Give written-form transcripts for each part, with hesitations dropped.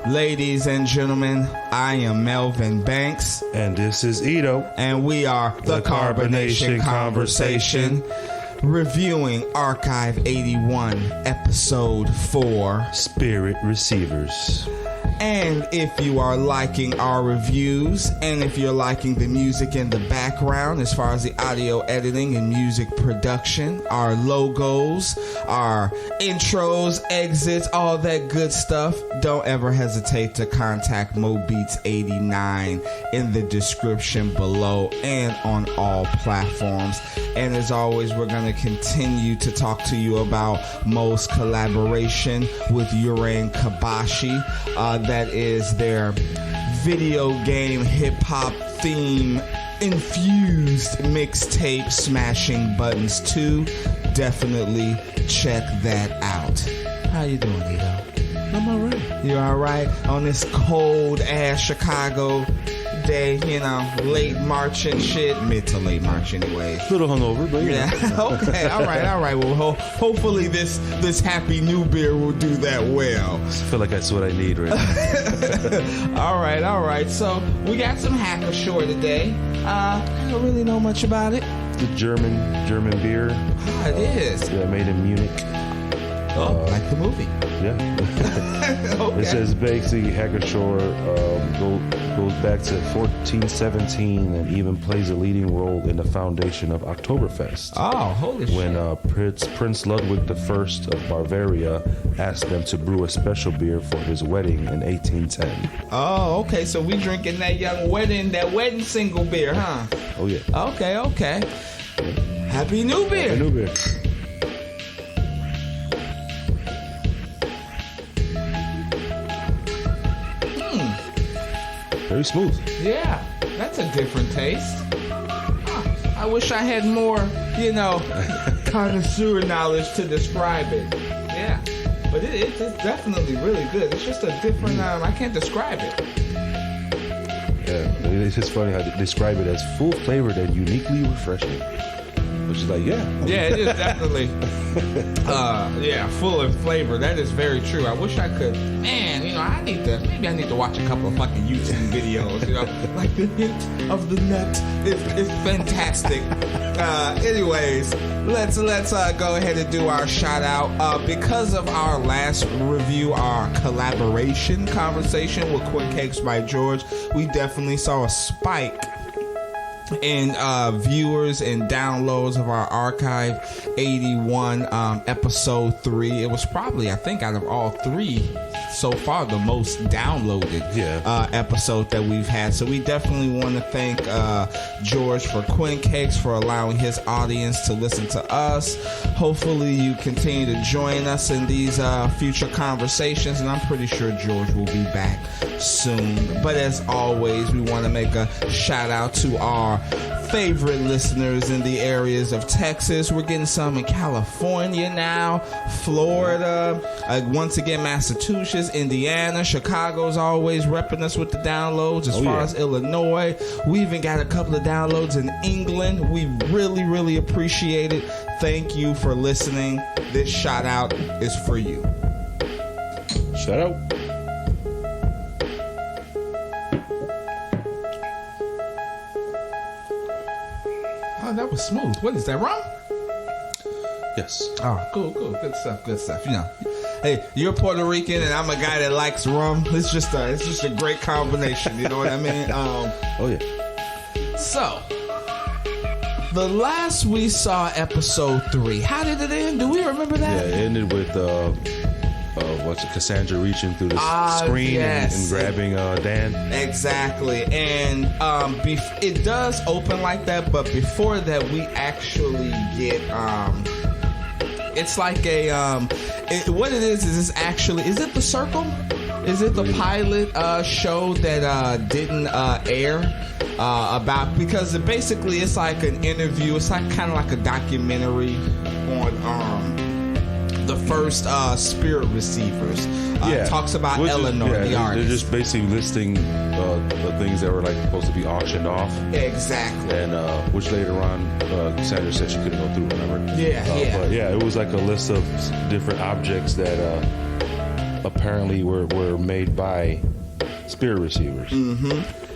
Ladies and gentlemen, I am Melvin Banks. And this is Ito. And we are The Carbonation Conversation, reviewing Archive 81, Episode 4, Spirit Receivers. And if you are liking our reviews, and if you're liking the music in the background, as far as the audio editing and music production, our logos, our intros, exits, all that good stuff, don't ever hesitate to contact MoBeats89 in the description below and on all platforms. And as always, we're going to continue to talk to you about Mo's collaboration with Uran Kabashi. That is their video game hip-hop theme infused mixtape, Smashing Buttons 2. Definitely check that out. How you doing, Ito? I'm alright. You alright on this cold ass Chicago day, you know, late March and shit, mid to late March anyway. A little hungover, but yeah. Okay, all right. Well, hopefully this happy new beer will do that well. I feel like that's what I need right now. All right. So we got some Hacker-Shore today. I don't really know much about it. The German beer. It is. Yeah, made in Munich. Like the movie. Yeah. Okay. It says basically Hacker-Shore goes back to 1417 and even plays a leading role in the foundation of Oktoberfest. Oh, holy shit. When Prince Ludwig I of Bavaria asked them to brew a special beer for his wedding in 1810. Oh, okay. So we drinking that wedding single beer, huh? Oh, yeah. Okay. Happy New Beer. Happy New Beer. Very smooth. Yeah, that's a different taste. I wish I had more, connoisseur knowledge to describe it. Yeah, but it's definitely really good. It's just a different, I can't describe it. Yeah, it's just funny how they describe it as full flavored and uniquely refreshing. Which is like, yeah. Yeah, it is definitely, full of flavor. That is very true. I wish I could, maybe I need to watch a couple of fucking YouTube videos, like the hint of the nut is fantastic. Anyways, let's go ahead and do our shout out. Because of our last review, our collaboration conversation with Quick Cakes by George, we definitely saw a spike in viewers and downloads of our Archive 81 episode 3. It was probably, I think, out of all three so far, the most downloaded episode that we've had. So we definitely want to thank George for Quinn Cakes for allowing his audience to listen to us. Hopefully you continue to join us in these future conversations, and I'm pretty sure George will be back soon. But as always, we want to make a shout out to our favorite listeners in the areas of Texas. We're getting some in California now, Florida, once again Massachusetts, Indiana, Chicago's always repping us with the downloads. As far as Illinois, we even got a couple of downloads in England. We really appreciate it. Thank you for listening. This shout out is for you. Shout out. Oh, that was smooth. What is that, rum? Yes. Oh, cool. Good stuff. Hey, you're Puerto Rican and I'm a guy that likes rum. It's just a great combination. You know what I mean? Oh yeah. So, the last we saw episode 3, how did it end? Do we remember that? Yeah, it ended with Cassandra reaching through the screen and grabbing Dan. Exactly. And it does open like that, but before that we actually get it's like a what it is it's actually, is it The Circle? Is it the pilot show that didn't air about, because basically it's like an interview, it's like kind of like a documentary on the first Spirit Receivers. Talks about Eleanor, the artist. They're just basically listing the things that were like supposed to be auctioned off. Exactly. And which later on, Cassandra said she couldn't go through, remember? Yeah. But yeah, it was like a list of different objects that apparently were made by spirit receivers.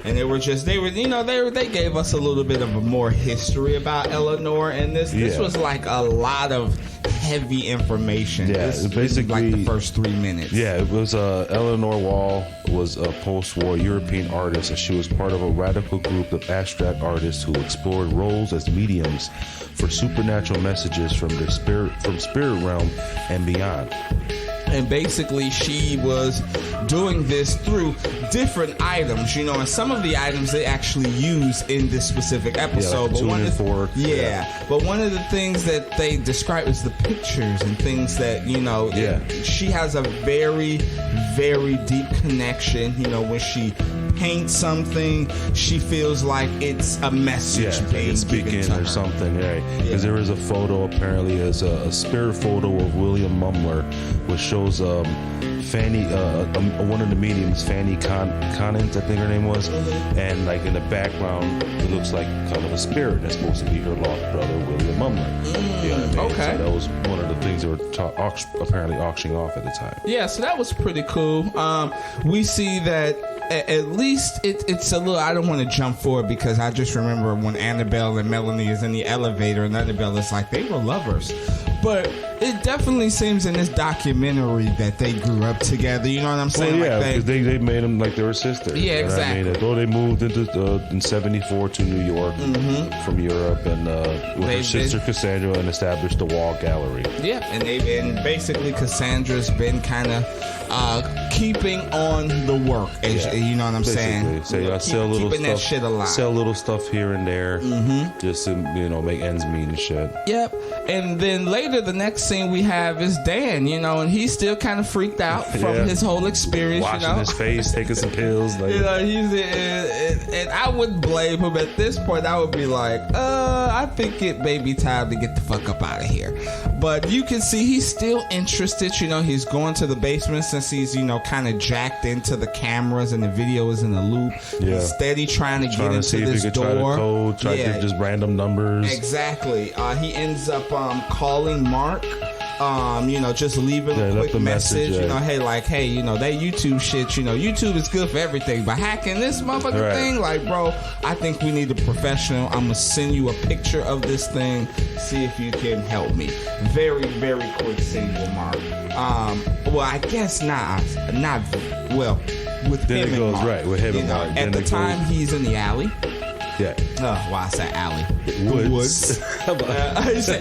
And they gave us a little bit of a more history about Eleanor, and this was like a lot of heavy information. Yeah, this basically like the first 3 minutes. Yeah, it was Eleanor Wall was a post-war European artist, and she was part of a radical group of abstract artists who explored roles as mediums for supernatural messages from spirit realm and beyond. And basically, she was doing this through different items, and some of the items they actually use in this specific episode. Yeah, like fork. But one of the things that they describe is the pictures and things that, she has a very, very deep connection. When she paints something, she feels like it's a message being speaking given to her. Or something, right? Because there is a photo, apparently, as a spirit photo of William Mumler, which shows Fanny, one of the mediums, Fanny Connins, I think her name was, and like in the background, it looks like kind of a spirit that's supposed to be her lost brother, William Mumler. You know what I mean? Okay. So that was one of the things they were apparently auctioning off at the time. Yeah, so that was pretty cool. We see that at least it's a little, I don't want to jump forward because I just remember when Annabelle and Melanie is in the elevator and Annabelle is like, they were lovers. But it definitely seems in this documentary that they grew up together. You know what I'm saying? Well, yeah, like because they made them like they were sisters. Yeah, exactly. I mean, although they moved in '74 to New York from Europe, and with her sister Cassandra, and established the Wall Gallery. Yeah, and basically Cassandra's been kind of keeping on the work. You know what I'm saying? So sell little keeping stuff, that shit alive. Sell little stuff here and there, just to make ends meet and shit. Yep. And then later, the next scene we have is Dan, and he's still kind of freaked out from his whole experience. Washing his face, taking some pills. Like, and I wouldn't blame him at this point. I would be like, I think it may be time to get the fuck up out of here. But you can see he's still interested. He's going to the basement since he's, kind of jacked into the cameras and the video is in a loop. Yeah. He's steady trying to get into see this if he could door. Try to just random numbers. Exactly. He ends up calling Mark. Just leaving a quick message. Hey, that YouTube shit. YouTube is good for everything, but hacking this motherfucking thing, like, bro, I think we need a professional. I'm gonna send you a picture of this thing. See if you can help me. Very, very quick scene with Mark. Well, I guess not. Well, with then him it goes, and Mark. Right, with him and Mark. At the time, he's in the alley. Yeah. Why I said alley? Woods.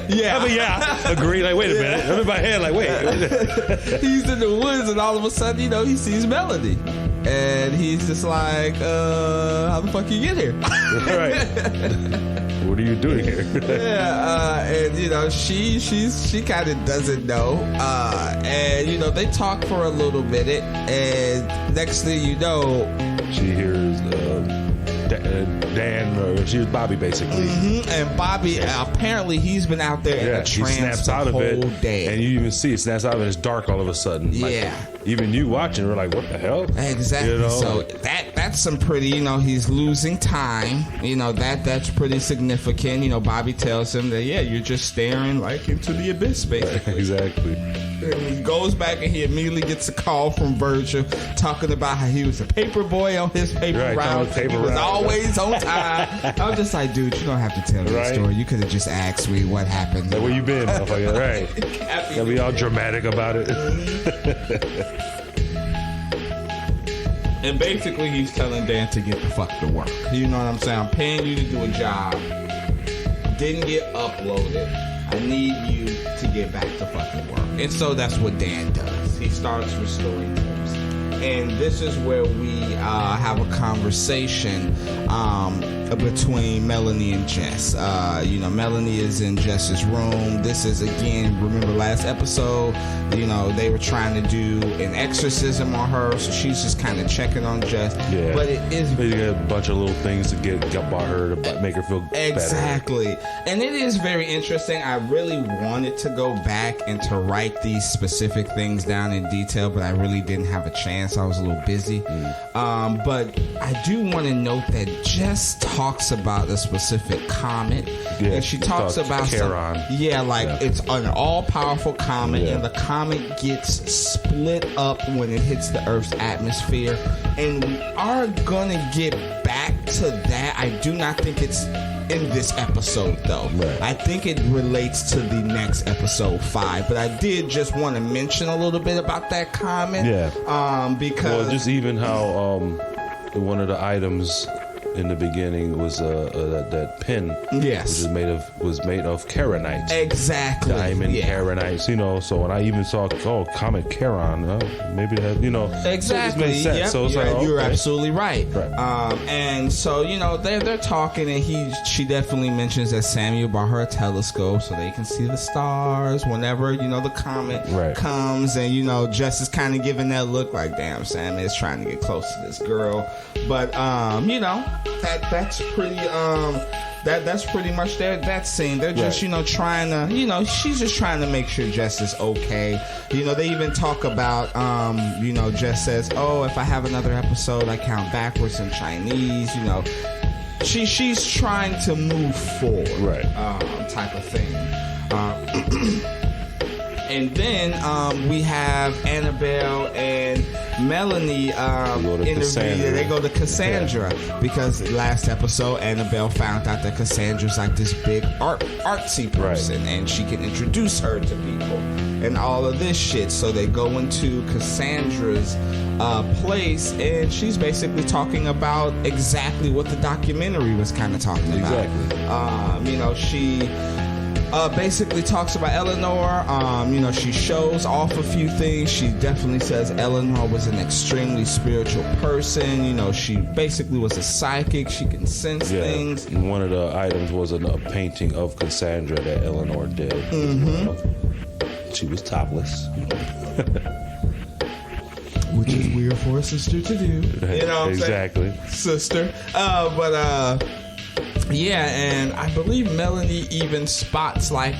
Yeah. Agree. Like, wait a minute. I'm in my head. Like, wait. He's in the woods, and all of a sudden, he sees Melody, and he's just like, "How the fuck you get here?" Right. What are you doing here? And she kind of doesn't know, and they talk for a little minute, and next thing you know, she hears Dan, or she was Bobby basically. And Bobby, apparently he's been out there in a trance he snaps out of it, day. and you even see it snaps out of it. It's dark all of a sudden. Yeah. Like, even you watching, we're like, what the hell? Exactly. So that's some pretty, he's losing time. That's pretty significant. Bobby tells him that, you're just staring like into the abyss, basically. Exactly. And he goes back and he immediately gets a call from Virgil talking about how he was a paper boy on his paper route. He was always on time. I was just like, dude, you don't have to tell me the story. You could have just asked me what happened. Like, where you been, motherfucker? Right. Gotta be all dramatic about it. And basically, he's telling Dan to get the fuck to work. You know what I'm saying? I'm paying you to do a job. Didn't get uploaded. I need you to get back to fucking work. And so that's what Dan does. He starts restoring tapes. And this is where we have a conversation between Melanie and Jess. Melanie is in Jess's room. This is, again, remember last episode, they were trying to do an exorcism on her, so she's just kind of checking on Jess. Yeah. But it is... They got a bunch of little things to get by her to make her feel exactly better. And it is very interesting. I really wanted to go back and to write these specific things down in detail, but I really didn't have a chance. I was a little busy. But I do want to note that Jess talks about a specific comet Yeah, and she it's talks called about Charon. it's an all-powerful comet, and the comet gets split up when it hits the Earth's atmosphere, and we are gonna get back to that. I do not think it's in this episode, though. Right. I think it relates to the next episode 5, but I did just want to mention a little bit about that comet. Yeah. Because just even how one of the items in the beginning was that pin. Yes. Which was made of Charonites. Exactly. Diamond Charonites, So when I even saw Comet Charon, maybe that exactly. So it made sense. Yep. So it's you're absolutely right. Right. And so they're talking, and she definitely mentions that Samuel bought her a telescope so they can see the stars whenever the comet comes, and Jess is kind of giving that look like, damn, Sam is trying to get close to this girl, but that's pretty that's pretty much that scene. They're just trying to she's just trying to make sure Jess is okay. They even talk about Jess says, oh, if I have another episode, I count backwards in Chinese. She's trying to move forward, type of thing. And then we have Annabelle and Melanie interview. They go to Cassandra because last episode Annabelle found out that Cassandra's like this big artsy person, and she can introduce her to people and all of this shit. So they go into Cassandra's place, and she's basically talking about exactly what the documentary was kind of talking about. Exactly. She basically talks about Eleanor. She shows off a few things. She definitely says Eleanor was an extremely spiritual person. She basically was a psychic. She can sense things. And one of the items was a painting of Cassandra that Eleanor did. Mm-hmm. She was topless. Which is weird for a sister to do. Exactly. Sister. Yeah, and I believe Melanie even spots like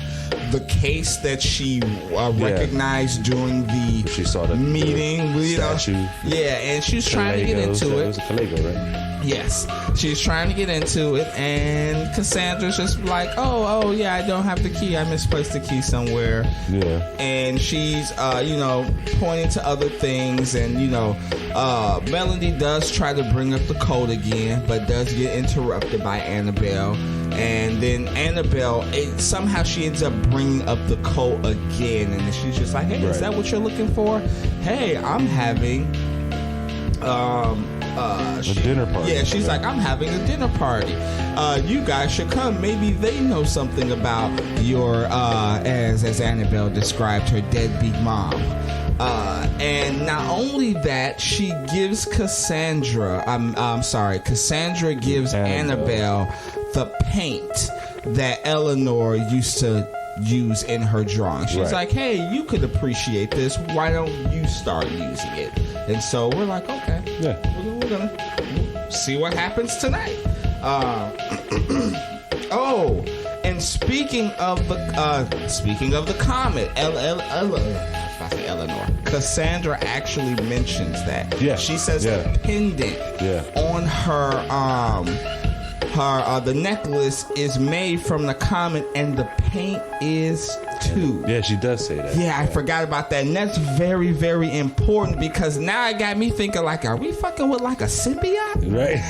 the case that she recognized during the she saw the meeting. Statue. Yeah, and she's trying to get into it. It was a Calego, right? Yes, she's trying to get into it, and Cassandra's just like, oh yeah, I don't have the key. I misplaced the key somewhere. Yeah. And she's, pointing to other things, and Melanie does try to bring up the code again, but does get interrupted by Annabelle. And then Annabelle, somehow she ends up bringing up the code again, and she's just like, hey, is that what you're looking for? Hey, I'm having a dinner party. Yeah, she's like, I'm having a dinner party. You guys should come. Maybe they know something about your, as Annabelle described, her deadbeat mom. And not only that, she gives Cassandra gives Annabelle the paint that Eleanor used to use in her drawing. She's like, hey, you could appreciate this. Why don't you start using it? And so we're like, okay, we're gonna see what happens tonight. And speaking of the comet, Eleanor, Cassandra actually mentions that. Yeah, she says the pendant on her the necklace is made from the comet, and the paint is too. Yeah, she does say that. Yeah, I forgot about that, and that's very, very important because now it got me thinking, like, are we fucking with like a symbiote? Right.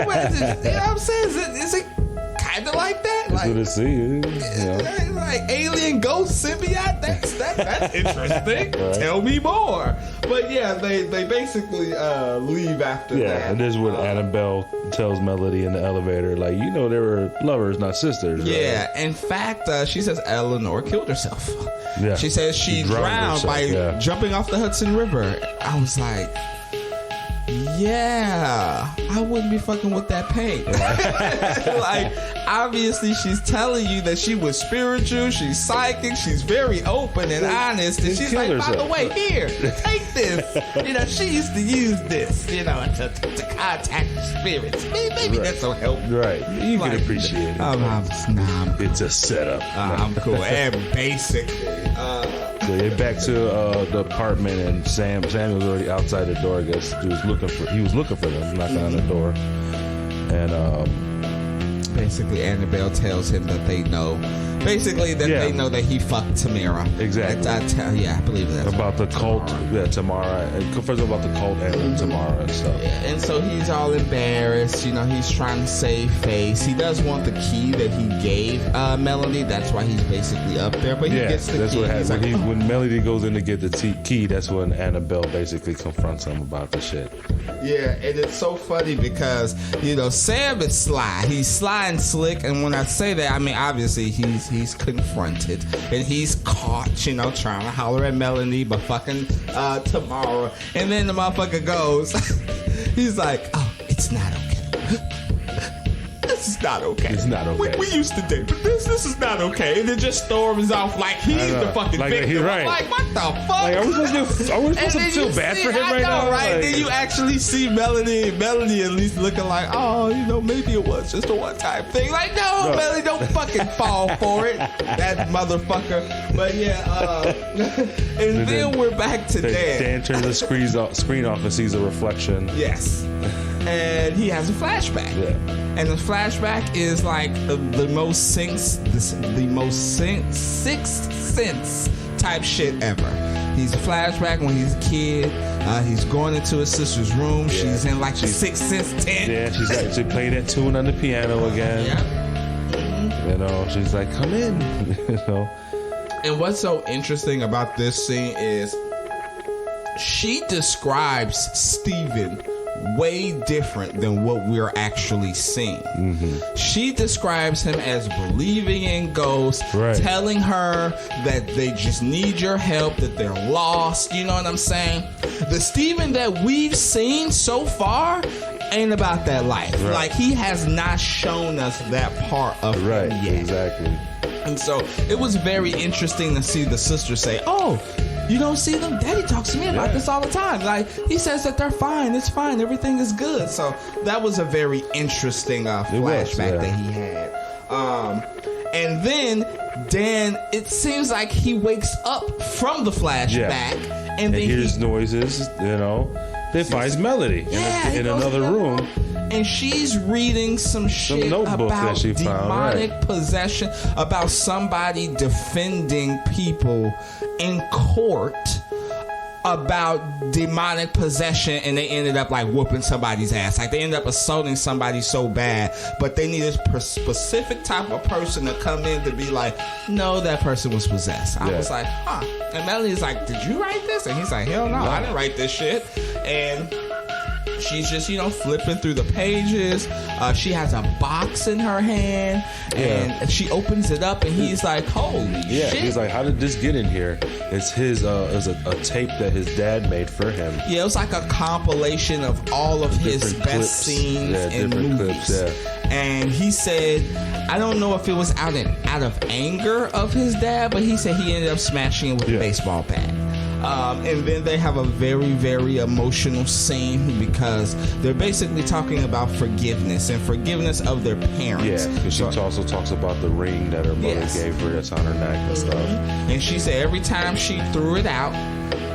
What I'm saying? Is it kind of like that? That's what it seems. Like alien ghost symbiote? That's interesting. Right. Tell me more. But yeah, they basically leave after that. Yeah, and this is what Annabelle tells Melody in the elevator, like, they were lovers, not sisters. Yeah, right? in fact, she says Eleanor killed herself. Yeah. She says she drowned by jumping off the Hudson River. I was like, yeah, I wouldn't be fucking with that paint. Like, obviously she's telling you that she was spiritual, she's psychic, she's very open and honest, and she's like, by the way, here, take this. She used to use this, to contact spirits. Maybe that'll help. Right. You can appreciate it. It's a setup. I'm cool. And basically, so they're back to the apartment, and Sam was already outside the door. I guess he was looking for them, knocking on the door, and basically Annabelle tells him that they know. Basically, that they know that he fucked Tamara. Exactly. I believe that. About the cult, Tamara. First about the cult and Tamara and stuff. Yeah, and so he's all embarrassed. You know, he's trying to save face. He does want the key that he gave Melody. That's why he's basically up there. But he gets the that's key. What happens. When Melody goes in to get the key, that's when Annabelle basically confronts him about the shit. Yeah, and it's so funny because, you know, Sam is sly. He's sly and slick, and when I say that, I mean, obviously, he's confronted, and he's caught, you know, trying to holler at Melanie, but fucking Tamara. And then the motherfucker goes, he's like, oh, it's not okay. This is not okay. It's not okay. We used to date, but this is not okay. And it just storms off like he's the fucking victim. He's right. I'm like, what the fuck? Like, are we supposed to feel bad for him right now? Right? Like, then you actually see Melanie at least looking like, oh, you know, maybe it was just a one-time thing. Like, no, Melanie, don't fucking fall for it. That motherfucker. But yeah, and then we're back to Dan. Dan turns the screen off and sees a reflection. Yes. And he has a flashback. Yeah. And the flashback is like the most sixth sense type shit ever. He's a flashback when he's a kid. He's going into his sister's room. Yeah. She's in like the Sixth Sense tent. Yeah, she's actually playing that tune on the piano again. Yeah. Mm-hmm. You know, she's like, come in. You know. And what's so interesting about this scene is she describes Steven way different than what we're actually seeing. Mm-hmm. She describes him as believing in ghosts, telling her that they just need your help, that they're lost. You know what I'm saying? The Steven that we've seen so far ain't about that life. Right. Like, he has not shown us that part of him yet. Exactly. And so it was very interesting to see the sister say, oh, you don't see them? Daddy talks to me about this all the time. Like, he says that they're fine. It's fine. Everything is good. So that was a very interesting flashback that he had. And then Dan, it seems like he wakes up from the flashback. And then hears noises, you know. Then finds Melody in another room. And she's reading some shit notebook about that she demonic found, possession, about somebody defending people in court about demonic possession, and they ended up like whooping somebody's ass. Like, they ended up assaulting somebody so bad, but they needed a specific type of person to come in to be like, no, that person was possessed. I was like, huh. And Melody's like, did you write this? And he's like, hell no, I didn't write this shit. And she's just, you know, flipping through the pages. She has a box in her hand, and she opens it up, and he's like, holy shit. He's like, how did this get in here? It's his, a tape that his dad made for him. Yeah, it was like a compilation of all of his best scenes in movies. Clips, and he said, I don't know if it was out of anger of his dad, but he said he ended up smashing it with a baseball bat. And then they have a very, very emotional scene because they're basically talking about forgiveness and forgiveness of their parents. Yeah, because she also talks about the ring that her mother gave her that's on her neck and stuff. And she said every time she threw it out,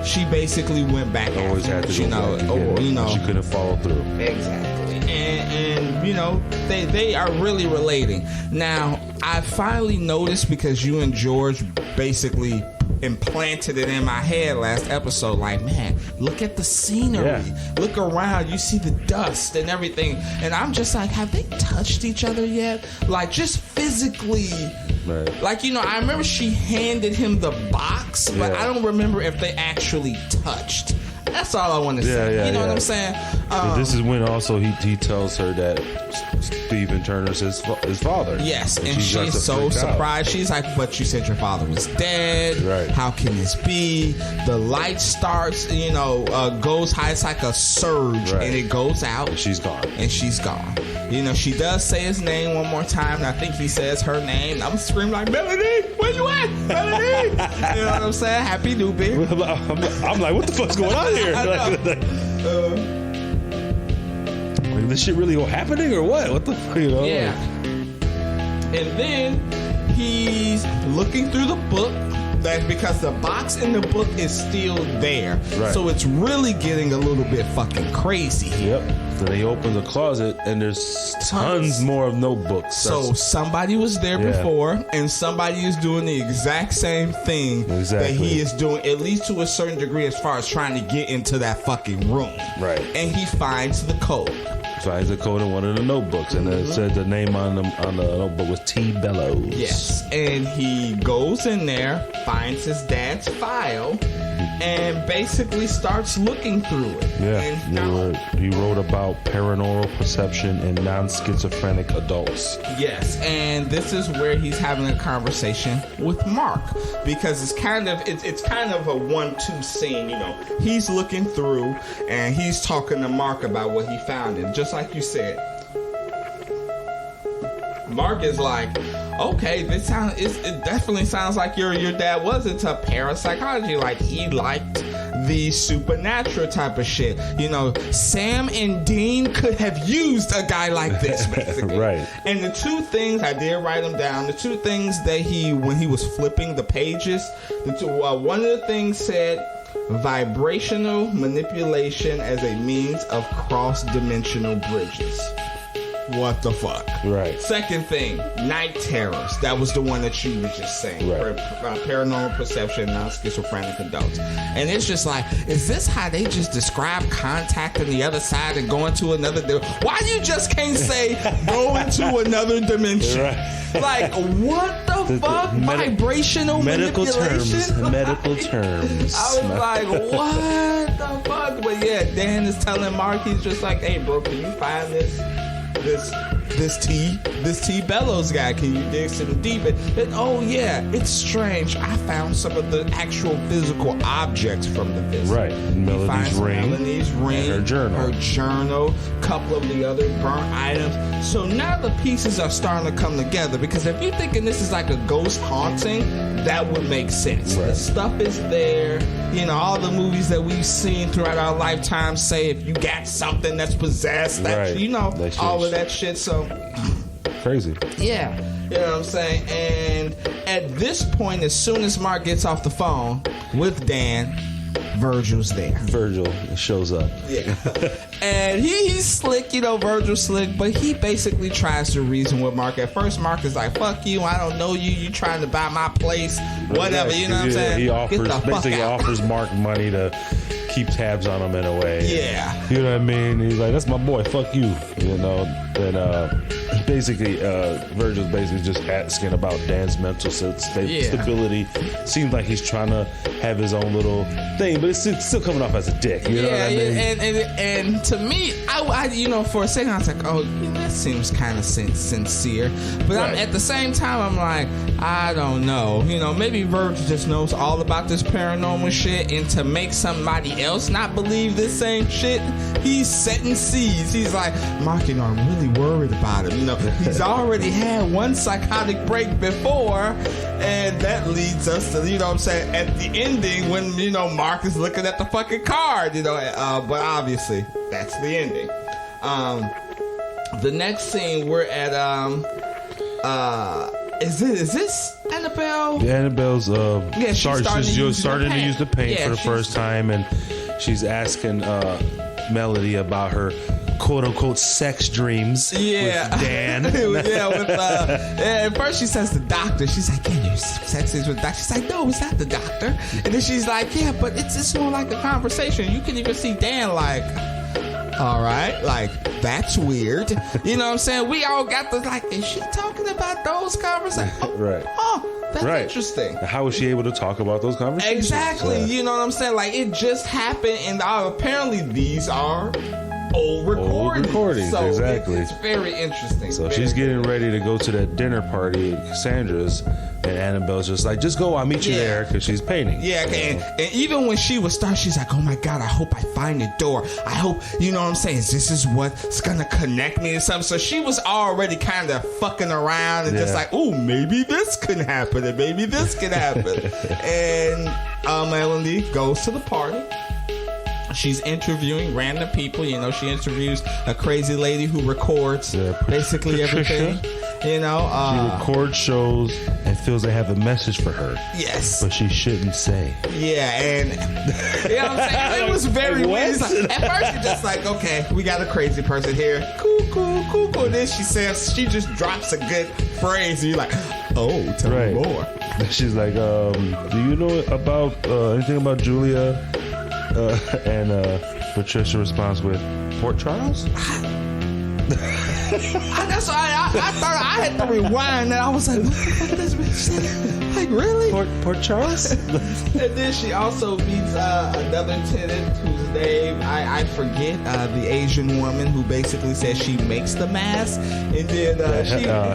she basically went back. Always had to go back again. You know, she couldn't follow through. Exactly. And you know, they are really relating. Now, I finally noticed, because you and George basically implanted it in my head last episode, like, man, look at the scenery, look around, you see the dust and everything, and I'm just like, have they touched each other yet? Like, just physically. Right. Like, you know, I remember she handed him the box, but I don't remember if they actually touched. That's all I want to say. You know what I'm saying? This is when also he tells her that Stephen Turner's his father. Yes, and she's so surprised. She's like, but you said your father was dead. Right. How can this be? The light starts, you know, goes high. It's like a surge, and it goes out. And she's gone. You know, she does say his name one more time, and I think he says her name. I'm screaming like, Melody, where you at? Melody! You know what I'm saying? Happy New Beer. I'm like, what the fuck's going on here? Like, this shit really happening or what? What the fuck, you know? Yeah. And then he's looking through the book. That's because the box in the book is still there. Right. So it's really getting a little bit fucking crazy here. Then he opens a closet and there's tons more of notebooks. So somebody was there before, and somebody is doing the exact same thing that he is doing, at least to a certain degree, as far as trying to get into that fucking room. Right. And he finds the code. Finds the code in one of the notebooks, and it said the name on the notebook was T. Bellows. Yes, and he goes in there, finds his dad's file, and basically starts looking through it. Yeah, he wrote about paranormal perception in non-schizophrenic adults. Yes, and this is where he's having a conversation with Mark, because it's kind of a 1-2 scene. You know, he's looking through and he's talking to Mark about what he found, and just like you said, Mark is like, okay, it definitely sounds like your dad was into parapsychology. Like, he liked the supernatural type of shit. You know, Sam and Dean could have used a guy like this, basically. Right. And the two things, I did write them down, the two things that when he was flipping the pages, one of the things said vibrational manipulation as a means of cross-dimensional bridges. What the fuck? Right. Second thing, night terrors. That was the one that you was just saying. Right. Paranormal perception, non-schizophrenic adults. And it's just like, is this how they just describe contacting the other side and going to another dimension? Why you just can't say go into another dimension? Right. Like, what the fuck? Vibrational manipulation? Medical terms. I was like, what the fuck? But yeah, Dan is telling Mark, he's just like, hey bro, can you find this T. Bellows guy? Can you dig some deep? And oh yeah, it's strange. I found some of the actual physical objects from the visit. Right. Melanie's ring. And her journal. Couple of the other burnt items. So now the pieces are starting to come together, because if you're thinking this is like a ghost haunting, that would make sense. Right. The stuff is there. You know, all the movies that we've seen throughout our lifetime say if you got something that's possessed, that you know, all of that shit. So crazy. Yeah. You know what I'm saying? And at this point, as soon as Mark gets off the phone with Dan, Virgil's there. Virgil shows up. Yeah. And he's slick, you know, Virgil's slick, but he basically tries to reason with Mark. At first, Mark is like, fuck you, I don't know you, you trying to buy my place, whatever, you know what I'm saying? He offers Mark money to keep tabs on him in a way. Yeah. You know what I mean? He's like, that's my boy, fuck you. You know, and basically, Virgil's basically just asking about Dan's mental stability. Seems like he's trying to have his own little thing, but it's still coming off as a dick. You know what I mean? And to me, I you know, for a second I was like, oh, that seems kind of sincere. But at the same time, I'm like, I don't know. You know, maybe Virgil just knows all about this paranormal shit, and to make somebody else not believe this same shit, he's setting seeds. He's like, Mark, you know, I'm really worried about him. You know, he's already had one psychotic break before, and that leads us to, you know what I'm saying, at the ending when, you know, Mark is looking at the fucking card, you know, but obviously that's the ending. The next scene, we're at is this Annabelle? Yeah, Annabelle's starting to use the paint for the first time, and she's asking Melody about her quote-unquote sex dreams with Dan. At first she says the doctor. She's like, can you sex dreams with the doctor? She's like, no, it's not the doctor. And then she's like, yeah, but it's more like a conversation. You can even see Dan like, all right, like, that's weird. You know what I'm saying? We all got the, like, is she talking about those conversations? Right. Oh, that's interesting. How was she able to talk about those conversations? Exactly. You know what I'm saying? Like, it just happened, and apparently these are old recordings. So exactly. It's very interesting. So she's getting ready to go to that dinner party at Cassandra's, and Annabelle's just like, just go, I'll meet you there, because she's painting. Yeah, and even when she was starting, she's like, oh my God, I hope I find the door. I hope, you know what I'm saying, this is what's going to connect me to something. So she was already kind of fucking around and just like, oh, maybe this could happen, and maybe this could happen. And Melanie goes to the party. She's interviewing random people. You know, she interviews a crazy lady who records basically everything. You know, she records shows and feels they have a message for her. Yes, but she shouldn't say. Yeah, and you know what I'm saying? It was very weird. Like, at first, you're just like, okay, we got a crazy person here. Cool. And then she just drops a good phrase, and you're like, oh, tell me more. She's like, do you know about anything about Julia? And Patricia responds with, Port Charles? That's why I thought I had to rewind, and I was like, what the fuck this bitch said? Like, really? Port Charles? And then she also meets another tenant whose name I forget, the Asian woman who basically says she makes the mask, and then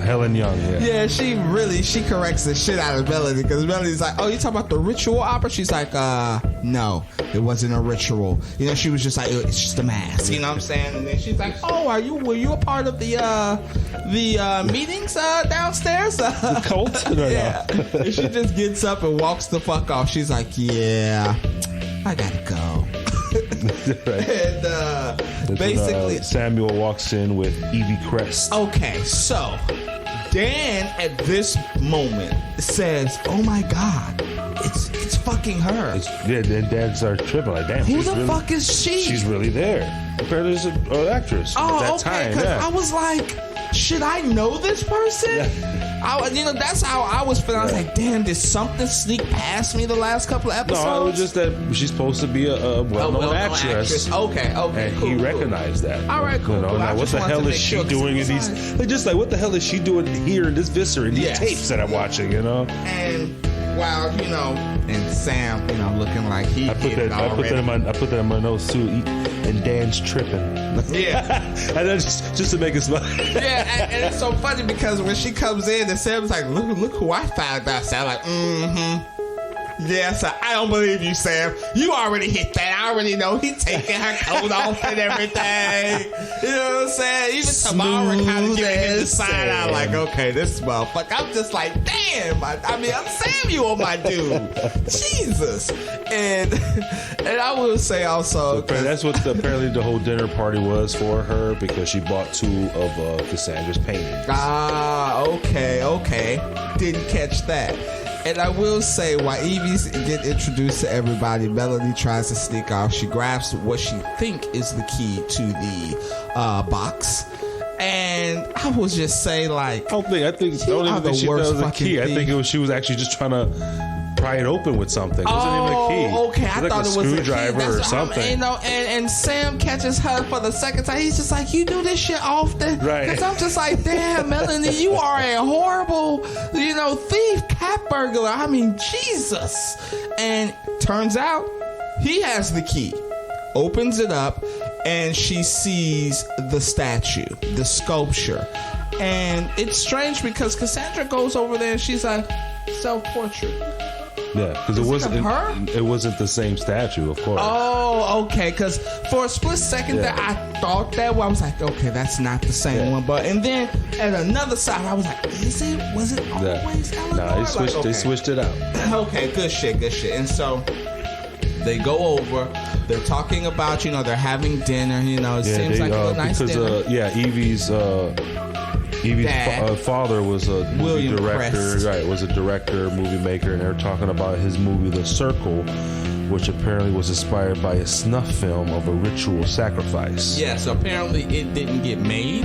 Helen Young. Yeah, she corrects the shit out of Melody, because Melody's like, oh, you talking about the ritual opera? She's like, no, it wasn't a ritual. You know, she was just like, it's just a mask. You know what I'm saying? And then she's like, oh, were you a part of the meetings downstairs? The cult? Yeah. And she just gets up and walks the fuck off. She's like, yeah, I gotta go. Right. And basically, when, Samuel walks in with Evie Crest. Okay, so Dan at this moment says, "Oh my God, it's fucking her." Then Dan starts tripping like, "Damn, who the fuck is she?" She's really there. Apparently, there's an actress at that time. Yeah. I was like, should I know this person? Yeah. That's how I was feeling. I was like, damn, did something sneak past me the last couple of episodes? No, it was just that she's supposed to be a well-known actress. Okay, and cool, he recognized that. All right, cool. Now, what the hell is she doing in these? Like, just like, what the hell is she doing here in this Viscera, in these tapes that I'm watching? You know. And while and Sam, looking like he I put that in my notes too. And Dan's tripping. Yeah. And then just to make it smile. Yeah, and it's so funny because when she comes in and Sam's like, look who I found out. Sam like, Yes, I don't believe you, Sam. You already hit that. I already know he's taking her coat off and everything. You know what I'm saying? Even Tamara kind of giving him the side out like, okay, this motherfucker. I'm just like, damn. I'm Samuel, my dude. Jesus. And I will say also, so that's what apparently the whole dinner party was for her, because she bought 2 of Cassandra's paintings. Okay. Didn't catch that. And I will say, while Evie's get introduced to everybody, Melody tries to sneak off. She grabs what she think is the key to the box. And I will just say, like, I don't even think she thought it was a key. I think she was actually just trying to pry it open with something. It wasn't even a key. Okay. I thought it was a screwdriver or something. And Sam catches her for the second time. He's just like, you do this shit often? Right. Because I'm just like, damn, Melanie, you are a horrible, thief, cat burglar. I mean, Jesus. And turns out he has the key. Opens it up, and she sees the statue, the sculpture. And it's strange because Cassandra goes over there and she's like, self-portrait. Yeah, because it wasn't the same statue, of course. Oh, okay. Because for a split second there, I thought that. Well, I was like, okay, that's not the same one. But and then at another side, I was like, is it? Was it always Eleanor? No, they switched it out. Okay, good shit. And so they go over. They're talking about, they're having dinner. It seems like a nice dinner. Evie's father was a movie director, Crest. right? Was a director, movie maker, and they were talking about his movie The Circle, which apparently was inspired by a snuff film of a ritual sacrifice. Yeah, so apparently it didn't get made,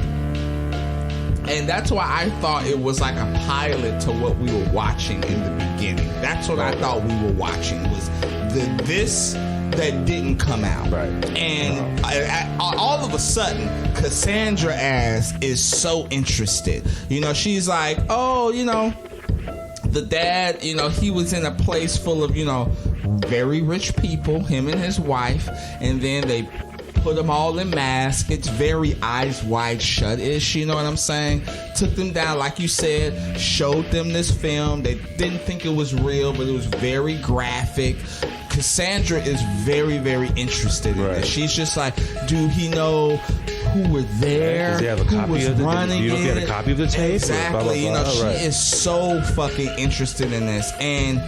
and that's why I thought it was like a pilot to what we were watching in the beginning. That's what I thought we were watching, was this that didn't come out. Right. And all of a sudden, Cassandra is so interested. She's like, oh, the dad, he was in a place full of, very rich people, him and his wife, and then they put them all in masks. It's very Eyes Wide Shut-ish, you know what I'm saying? Took them down, like you said, showed them this film. They didn't think it was real, but it was very graphic. Cassandra is very, very interested in this. She's just like, do he know who were there? Does he have a copy of the You don't get a copy of the tape? Exactly. She is so fucking interested in this. And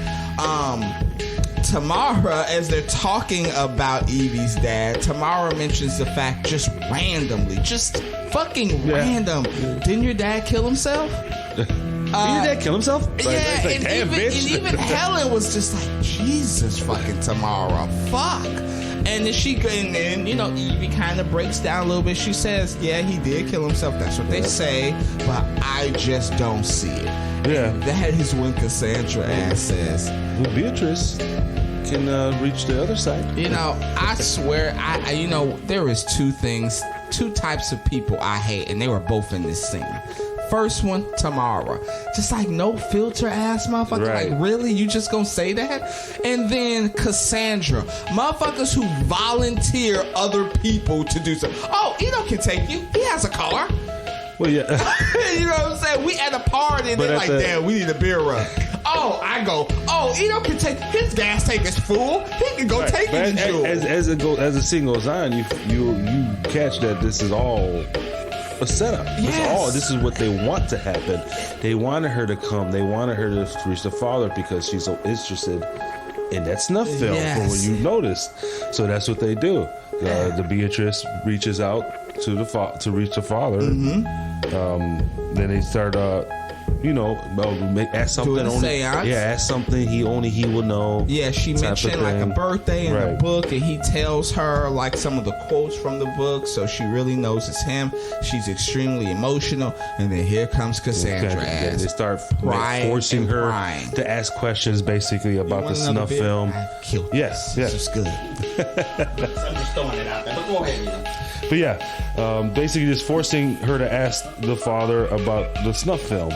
Tamara, as they're talking about Evie's dad, Tamara mentions the fact just randomly, just fucking random. Didn't your dad kill himself? Did your dad kill himself? Yeah, like, and, damn, even, bitch. and even Helen was just like, Jesus fucking Tamara, fuck. And then Evie kind of breaks down a little bit. She says, yeah, he did kill himself. That's what they say, but I just don't see it. Yeah. And that is when Cassandra ass says, well, Beatrice can reach the other side. I swear, there is two types of people I hate, and they were both in this scene. First one, Tamara. Just like no filter ass motherfucker. Right. Like, really? You just gonna say that? And then Cassandra. Motherfuckers who volunteer other people to do something. Oh, Eno can take you. He has a car. Well, yeah. You know what I'm saying? We at a party and they're like, damn, we need a beer run. Oh, I go, Eno can take, his gas tank is full. He can go take you to Jewel. As the scene goes on, you catch that this is all a setup. Yes. This is what they want to happen. They wanted her to come. They wanted her to reach the father because she's so interested in that snuff film from when you noticed. So that's what they do. The Beatrice reaches out to reach the father. Mm-hmm. Then they start ask something ask something he will know. Yeah, she mentioned like a birthday in the book, and he tells her like some of the quotes from the book, so she really knows it's him. She's extremely emotional, and then here comes Cassandra. They start forcing her to ask questions basically about the snuff film. Yes, this is good. I'm just throwing it out there, but go ahead. But yeah, basically just forcing her to ask the father about the snuff film.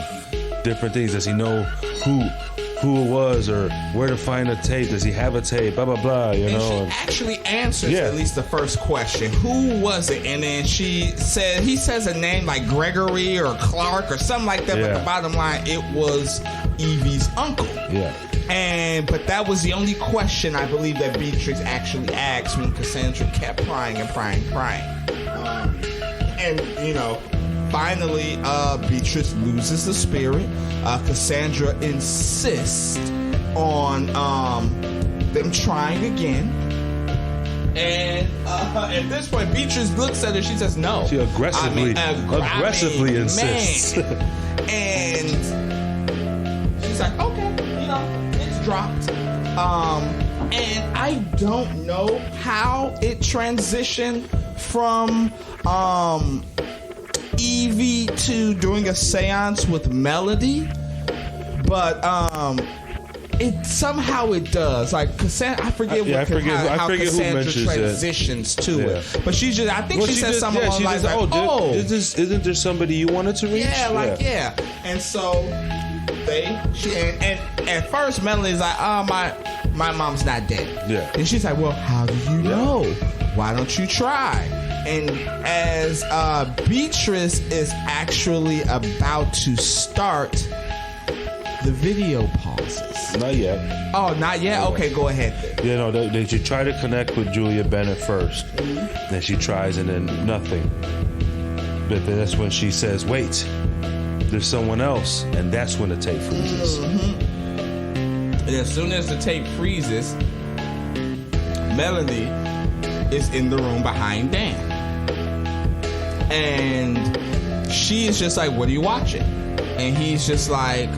Different things. Does he know who it was or where to find a tape? Does he have a tape? Blah, blah, blah, She actually answers at least the first question. Who was it? And then he says a name like Gregory or Clark or something like that. But the bottom line, it was Evie's uncle. Yeah. But that was the only question I believe that Beatrice actually asked when Cassandra kept prying and prying. Finally, Beatrice loses the spirit. Cassandra insists on them trying again. And at this point, Beatrice looks at her. She says no. She aggressively insists. And she's like, okay, it's dropped. And I don't know how it transitioned from Evie to doing a seance with Melody, but it somehow it does. Like Cassandra, I forget how Cassandra transitions to it. But she just, I think she said something along the lines isn't there somebody you wanted to reach? Yeah. And so and at first Melody's like, my mom's not dead. Yeah. And she's like, well, how do you know? Why don't you try? And as Beatrice is actually about to start, the video pauses. Not yet. Oh, not yet? Okay, go ahead then. They should try to connect with Julia Bennett first. Then she tries and then nothing. But then that's when she says, wait, there's someone else. And that's when the tape freezes. And as soon as the tape freezes, Melody is in the room behind Dan. And she's just like, what are you watching? And he's just like,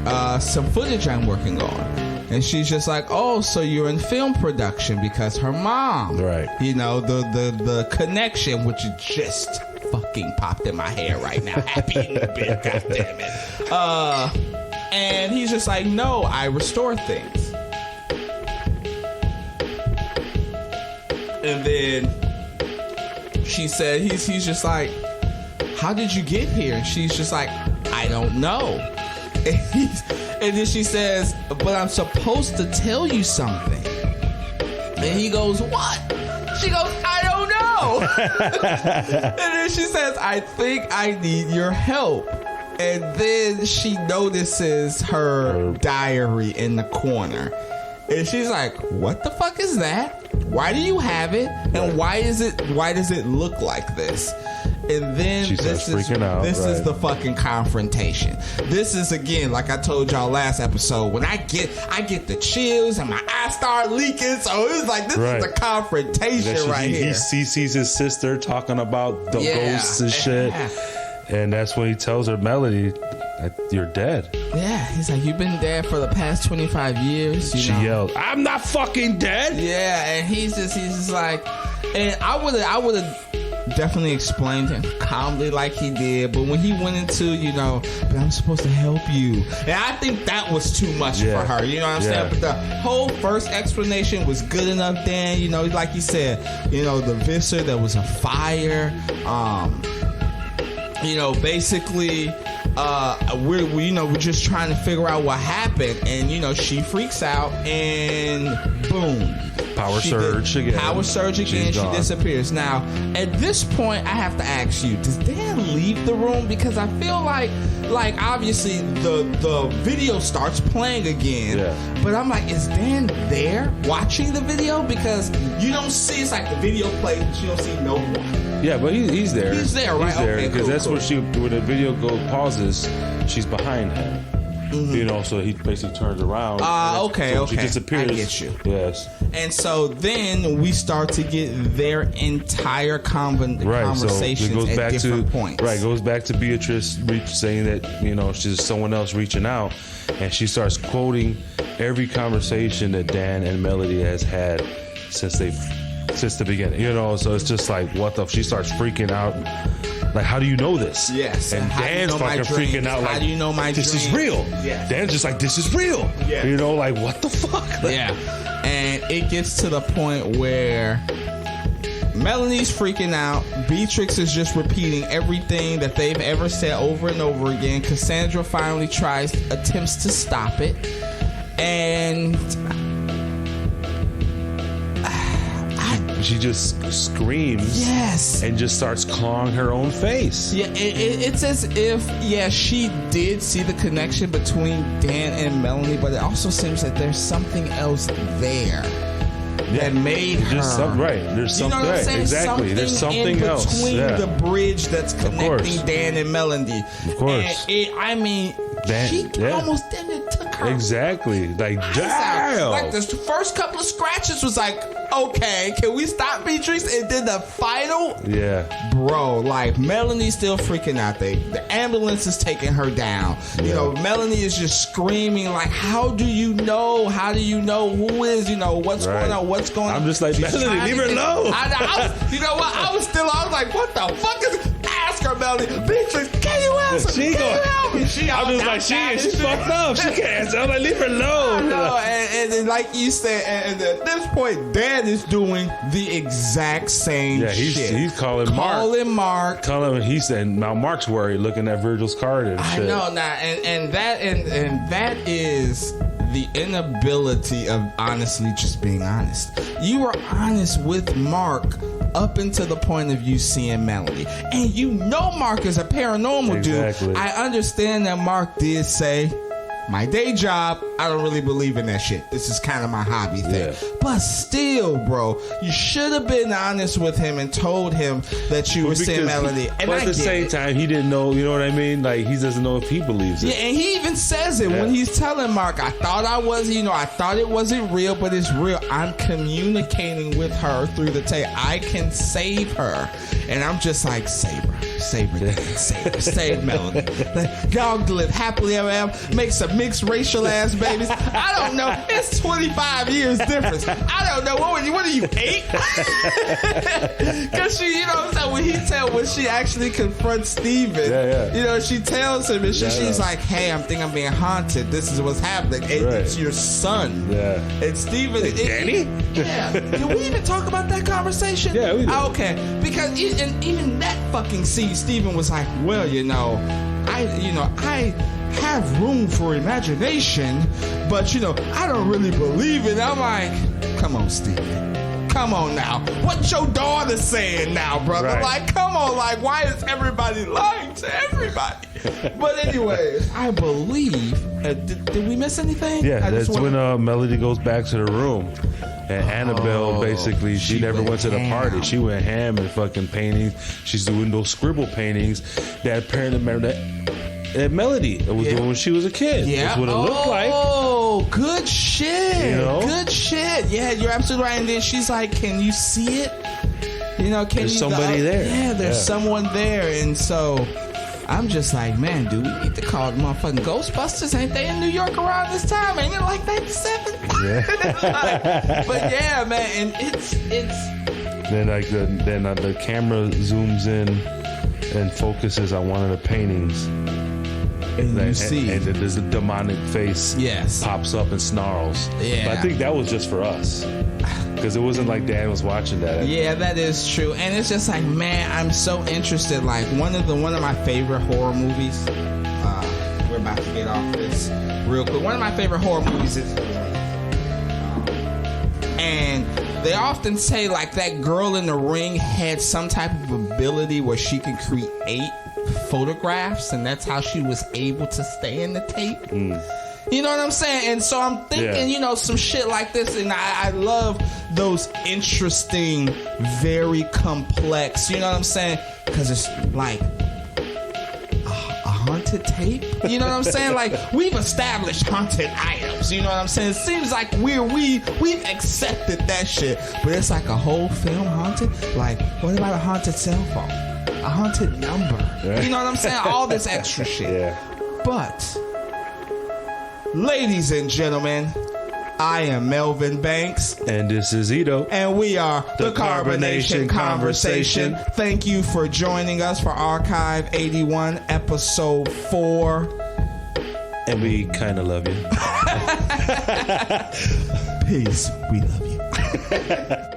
some footage I'm working on. And she's just like, oh, so you're in film production because her mom. Right. The connection, which just fucking popped in my hair right now. Happy in the bit, goddammit. And he's just like, no, I restore things. And then she said, he's just like, how did you get here? And she's just like, I don't know. And then she says, but I'm supposed to tell you something. And he goes, what? She goes, I don't know. And then she says, I think I need your help. And then she notices her diary in the corner. And she's like, what the fuck is that? Why do you have it? And why does it look like this? And then She starts freaking out, this is right. the fucking confrontation. This is, again, like I told y'all last episode, when I get the chills and my eyes start leaking. So it was like, this is the confrontation right here. He sees his sister talking about the ghosts and shit. And that's when he tells her, Melody, you're dead. Yeah, he's like, you've been dead for the past 25 years. She yelled, I'm not fucking dead. Yeah, and he's just like, and I would have definitely explained him calmly like he did, but when he went into, but I'm supposed to help you, and I think that was too much for her, you know what I'm saying? But the whole first explanation was good enough. Dan, like you said, the visor, there was a fire, basically we're just trying to figure out what happened, and she freaks out, and boom, power surge again. She disappears. Now at this point I have to ask you, does Dan leave the room? Because I feel like obviously the video starts playing again, but I'm like, is Dan there watching the video? Because you don't see, it's like the video plays but you don't see no one. Yeah, but he's there. He's there, right? He's there, okay, because that's cool. when the video pauses, she's behind him. Mm-hmm. So he basically turns around. Okay. She disappears. I get you. Yes. And so then we start to get their entire conversations so it goes at back different points. Right, it goes back to Beatrice saying that, she's someone else reaching out, and she starts quoting every conversation that Dan and Melody has had since the beginning. So it's just like, what the? She starts freaking out. Like, how do you know this? Yes. And Dan's fucking freaking out. Like, how do you know my this dreams? is real. Yes. Dan's just like, this is real. Yeah. Like, what the fuck? Yeah. And it gets to the point where Melanie's freaking out. Beatrice is just repeating everything that they've ever said over and over again. Cassandra finally attempts to stop it. And she just screams. Yes. And just starts clawing her own face. Yeah, it's as if, she did see the connection between Dan and Melanie, but it also seems that there's something else there that made her. There's something. What I'm saying? Exactly. There's something else between the bridge that's connecting Dan and Melanie. Of course. And she almost didn't took her. Exactly. Like, damn. Like the first couple of scratches was like, okay, can we stop Beatrice? And then the final, bro, like Melanie's still freaking out. The ambulance is taking her down. Melanie is just screaming like, how do you know? How do you know who is? What's going on? What's going on? I'm just like, Melanie, leave her alone. I was like, what the fuck is? Ask her, Melanie. Beatrice, can you answer? Can you help me? I'm just like, she's fucked up. She can't answer. I'm like, leave her alone. I know, and then like you said, and at this point, Dan is doing the exact same shit. He's calling Mark. He said, now Mark's worried looking at Virgil's card and shit. I know now, and that is the inability of honestly just being honest. You were honest with Mark up until the point of you seeing Melanie, and Mark is a paranormal dude. I understand that Mark did say, my day job, I don't really believe in that shit. This is kind of my hobby thing. Yeah. But still, bro, you should have been honest with him and told him that you were seeing Melanie. And at the same time, he didn't know, you know what I mean? Like, he doesn't know if he believes it. Yeah, and he even says it when he's telling Mark, I thought I thought it wasn't real, but it's real. I'm communicating with her through the tape. I can save her. And I'm just like, save her. Save Melanie. Like, y'all live happily ever after, make some mixed racial ass babies. I don't know. It's 25 years difference. I don't know. What are you, 8? Because she, when she actually confronts Steven, she tells him, and she's like, hey, I think I'm being haunted. This is what's happening. And it's your son. Yeah. And Steven. Danny? Yeah. Did we even talk about that conversation? Yeah, we did. Okay. Because even that fucking scene, Steven was like, well, I have room for imagination, but I don't really believe it. I'm like, come on, Steven. Come on now. What's your daughter saying now, brother? Right. Like, come on, like, why is everybody lying to everybody? But anyways, I believe. Did we miss anything? Yeah, that's when Melody goes back to the room. And Annabelle, basically, she never went to the party. She went ham and fucking paintings. She's doing those scribble paintings that apparently, remember that Melody was doing when she was a kid. Yeah. That's what it looked like. Oh, good shit. You know? Good shit. Yeah, you're absolutely right. And then she's like, can you see it? You know, there's somebody there. Yeah, there's someone there. And so I'm just like, man, do we need to call the motherfucking Ghostbusters? Ain't they in New York around this time? Ain't it like 97? Yeah. But yeah, man, and it's then the camera zooms in and focuses on one of the paintings. And you see, and there's a demonic face pops up and snarls. Yeah. But I think that was just for us. Because it wasn't like Dan was watching that. Yeah, that is true. And it's just like, man, I'm so interested. Like one of my favorite horror movies. We're about to get off this real quick. One of my favorite horror movies is and they often say like that girl in the ring had some type of ability where she could create photographs, and that's how she was able to stay in the tape. You know what I'm saying? And so I'm thinking, you know, some shit like this, and I love those interesting, very complex, you know what I'm saying? Because it's like a haunted tape. You know what I'm saying? Like, we've established haunted items. You know what I'm saying? It seems like we've accepted that shit. But it's like a whole film haunted? Like, what about a haunted cell phone? A haunted number? You know what I'm saying? All this extra shit. Yeah. But, ladies and gentlemen, I am Melvin Banks. And this is Ito. And we are the Carbonation Conversation. Thank you for joining us for Archive 81, Episode 4. And we kind of love you. Peace. We love you.